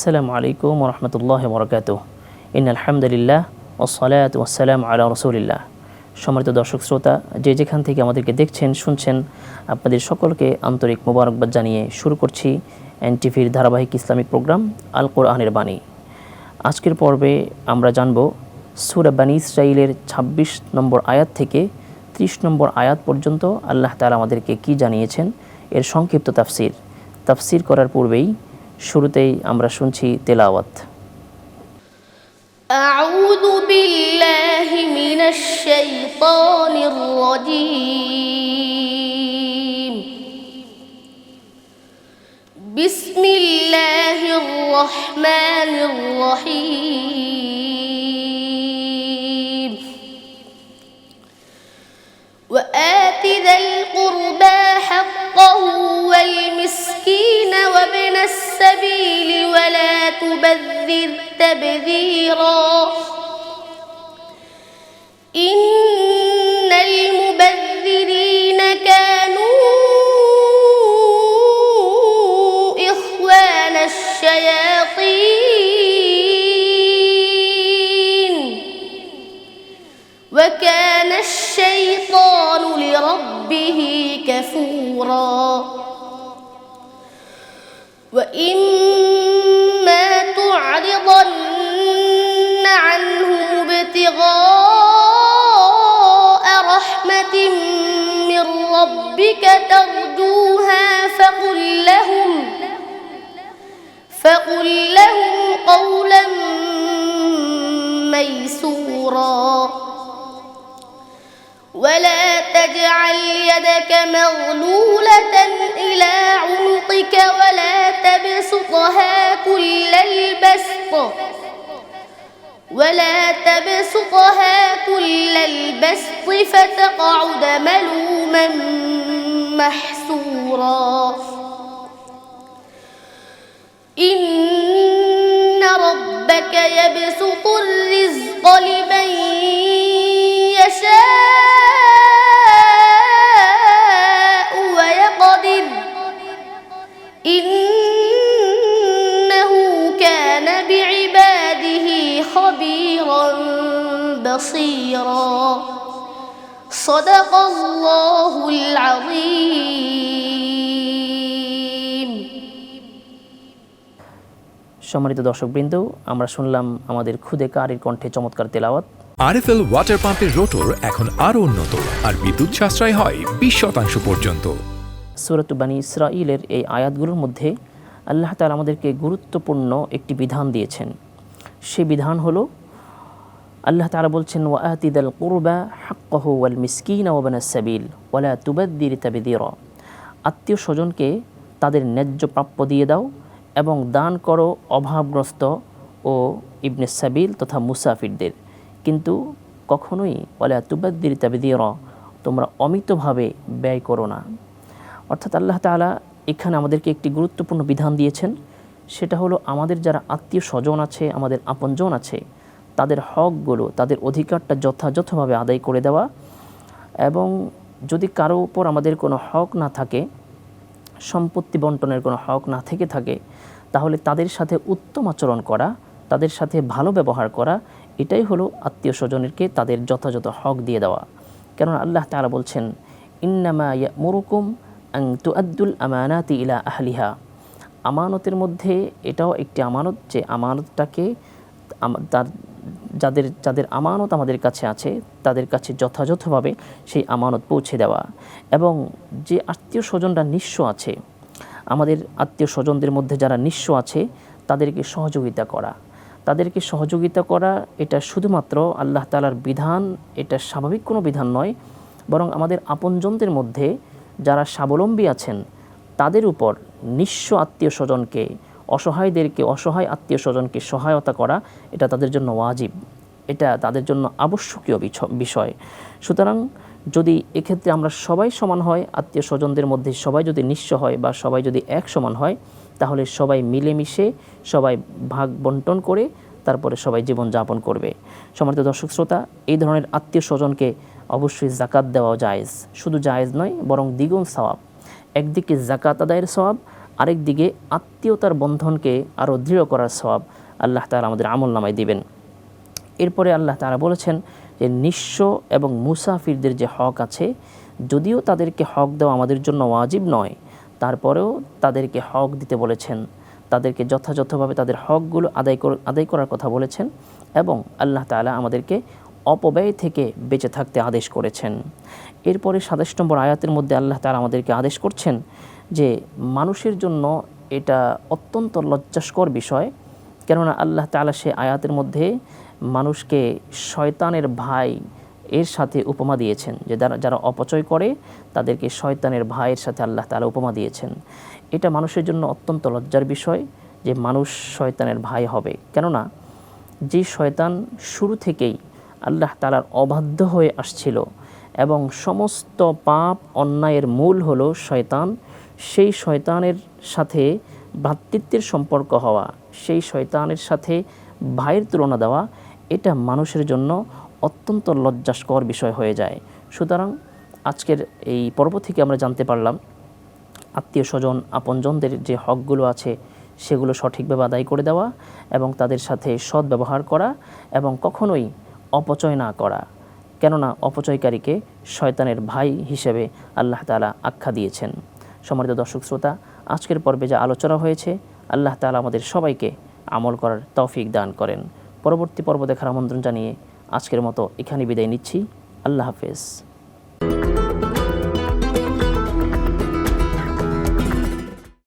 আসসালামু আলাইকুম ওয়া রাহমাতুল্লাহি ওয়া বারাকাতুহু। ইন্নাল হামদুলিল্লাহ ওয়াসসালাতু ওয়াসসালামু আলা রাসূলিল্লাহ। সম্মানিত দর্শক শ্রোতা, যে যেখান থেকে আমাদেরকে দেখছেন শুনছেন, আপনাদের সকলকে আন্তরিক মোবারকবাদ জানিয়ে শুরু করছি এনটিভির ধারাবাহিক ইসলামিক প্রোগ্রাম আল কোরআনের বাণী। আজকের পর্বে আমরা জানব সূরা বনী ইসরাঈলের ২৬ নম্বর আয়াত থেকে ৩০ নম্বর আয়াত পর্যন্ত আল্লাহ তাআলা আমাদেরকে কি জানিয়েছেন এর সংক্ষিপ্ত তাফসীর করার পূর্বেই শুরুতেই আমরা শুনছি তেলাওয়াত। আউযু বিল্লাহি মিনাশ শাইতানির রাজীম। বিসমিল্লাহির রহমানির রহিম। وآت ذا القربى حقه والمسكين وابن السبيل ولا تبذر تبذيرا إن المبذرين كانوا إخوان الشياطين وكان الشيطان لربه كفورا وإما تعرضن عنهم ابتغاء رحمة من ربك ترجوها فقل لهم قولا ميسورا ولا تجعل يدك مغلولة إلى عنقك ولا تبسطها كل البسط فتقعد ملوما محسورا إن ربك يبسط الرزق لمن يشاء ويقدر إنه كان بعباده خبيرا بصيرا صدق الله العظيم। সম্মানিত দর্শকবৃন্দ, আমরা শুনলাম আমাদের খুদে কারির কণ্ঠে চমৎকার তেলাওয়াত। আরএফএল ওয়াটার পাম্পের রোটর এখন আরো উন্নত আর বিদ্যুৎ সাশ্রয় হয় 20% পর্যন্ত। সূরা বনী ইসরাঈলের এই আয়াতগুলোর মধ্যে আল্লাহ তাআলা আমাদেরকে গুরুত্বপূর্ণ একটি বিধান দিয়েছেন। সেই বিধান হলো আল্লাহ তাআলা বলছেন, ওয়াআতি যাল কুরবা হাক্কাহু ওয়াল মিসকিনা ওয়াবনাস সাবিল ওয়ালা তুবাদদির তাবদীরা। আত্মীয় স্বজনকে তাদের ন্যায্য প্রাপ্য দিয়ে দাও এবং দান করো অভাবগ্রস্ত ও ইবনে সাবিল তথা মুসাফিরদের, কিন্তু কখনোই ওয়ালা তুবাদদির তাবদীরা, তোমরা অমিতভাবে ব্যয় করো না। অর্থাৎ আল্লাহ তাআলা এখানে আমাদেরকে একটি গুরুত্বপূর্ণ বিধান দিয়েছেন। সেটা হলো আমাদের যারা আত্মীয় স্বজন আছে, আমাদের আপনজন আছে, তাদের হকগুলো, তাদের অধিকারটা যথাযথভাবে আদায় করে দেওয়া, এবং যদি কারো উপর আমাদের কোনো হক না থাকে, সম্পত্তি বন্টনের কোনো হক না থেকে থাকে, তাহলে তাদের সাথে উত্তম আচরণ করা, তাদের সাথে ভালো ব্যবহার করা, এটাই হলো আত্মীয় স্বজনেরকে তাদের যথাযথ হক দিয়ে দেওয়া। কেননা আল্লাহ তাআলা বলছেন, ইন্নামা ইয়ামুরুকুম আন তুআদ্দুল আমানাতি ইলা আহলিহা। আমানতের মধ্যে এটাও একটি আমানত, যে আমানতটাকে যাদের আমানত আমাদের কাছে আছে তাদের কাছে যথাযথভাবে সেই আমানত পৌঁছে দেওয়া, এবং যে আত্মীয় স্বজনরা নিঃস্ব আছে, আমাদের আত্মীয় স্বজনদের মধ্যে যারা নিঃস্ব আছে তাদেরকে সহযোগিতা করা, এটা শুধুমাত্র আল্লাহ তাআলার বিধান, এটা স্বাভাবিক কোনো বিধান নয়, বরং আমাদের আপনজনদের মধ্যে যারা স্বাবলম্বী আছেন তাদের উপর নিঃস্ব আত্মীয় স্বজনকে, অসহায় আত্মীয় স্বজনকে সহায়তা করা, এটা তাদের জন্য ওয়াজিব, এটা তাদের জন্য আবশ্যকীয় বিষয়। সুতরাং যদি এক্ষেত্রে আমরা সবাই সমান হয়, আত্মীয় স্বজনদের মধ্যে সবাই যদি নিঃস্ব হয় বা সবাই যদি এক সমান হয়, তাহলে সবাই মিলেমিশে, সবাই ভাগ বন্টন করে তারপরে সবাই জীবন যাপন করবে। সম্মানিত দর্শক শ্রোতা, এই ধরনের আত্মীয় স্বজনকে অবশ্যই যাকাত দেওয়া জায়েজ, শুধু জায়েজ নয় বরং দ্বিগুণ সওয়াব। একদিকে যাকাত আদায়ের সওয়াব, আরেক দিকে আত্মীয়তার বন্ধনকে আরও দৃঢ় করার সওয়াব আল্লাহ তাআলা আমাদের আমলনামায় দিবেন। এরপরে আল্লাহ তাআলা বলেছেন যে নিঃস্ব এবং মুসাফিরদের যে হক আছে, যদিও তাদেরকে হক দেওয়া আমাদের জন্য ওয়াজিব নয়, তারপরেও তাদেরকে হক দিতে বলেছেন, তাদেরকে যথাযথভাবে তাদের হকগুলো আদায় করার কথা বলেছেন এবং আল্লাহ তাআলা আমাদেরকে অপব্যয় থেকে বেঁচে থাকতে আদেশ করেছেন। এরপরে 27 নম্বর আয়াতের মধ্যে আল্লাহ তাআলা আমাদেরকে আদেশ করছেন যে মানুষের জন্য এটা অত্যন্ত লজ্জাস্কর বিষয়, কেননা আল্লাহ তাআলা সে আয়াতের মধ্যে মানুষকে শয়তানের ভাই এর সাথে উপমা দিয়েছেন, যে যারা অপচয় করে তাদেরকে শয়তানের ভাইয়ের সাথে আল্লাহ তাআলা উপমা দিয়েছেন। এটা মানুষের জন্য অত্যন্ত লজ্জার বিষয় যে মানুষ শয়তানের ভাই হবে, কেননা যে শয়তান শুরু থেকেই আল্লাহ তাআলার অবাধ্য হয়ে আসছিল এবং সমস্ত পাপ অন্যায়ের মূল হলো শয়তান, সেই শয়তানের সাথে ভ্রাতৃত্বের সম্পর্ক হওয়া, সেই শয়তানের সাথে ভাইয়ের তুলনা দেওয়া, এটা মানুষের জন্য অত্যন্ত লজ্জাস্কর বিষয় হয়ে যায়। সুতরাং আজকের এই পর্ব থেকে আমরা জানতে পারলাম আত্মীয় স্বজন আপনজনদের যে হকগুলো আছে সেগুলো সঠিকভাবে আদায় করে দেওয়া এবং তাদের সাথে সৎ ব্যবহার করা এবং কখনোই অপচয় না করা, কেননা অপচয়কারীকে শয়তানের ভাই হিসেবে আল্লাহ তাআলা আখ্যা দিয়েছেন। সম্মানিত দর্শক শ্রোতা, আজকের পর্বে যা আলোচনা হয়েছে আল্লাহ তাআলা আমাদের সবাইকে আমল করার তৌফিক দান করেন। পরবর্তী পর্ব দেখার আমন্ত্রণ জানিয়ে আজকের মতো এখানে বিদায় নিচ্ছি। আল্লাহ হাফেজ।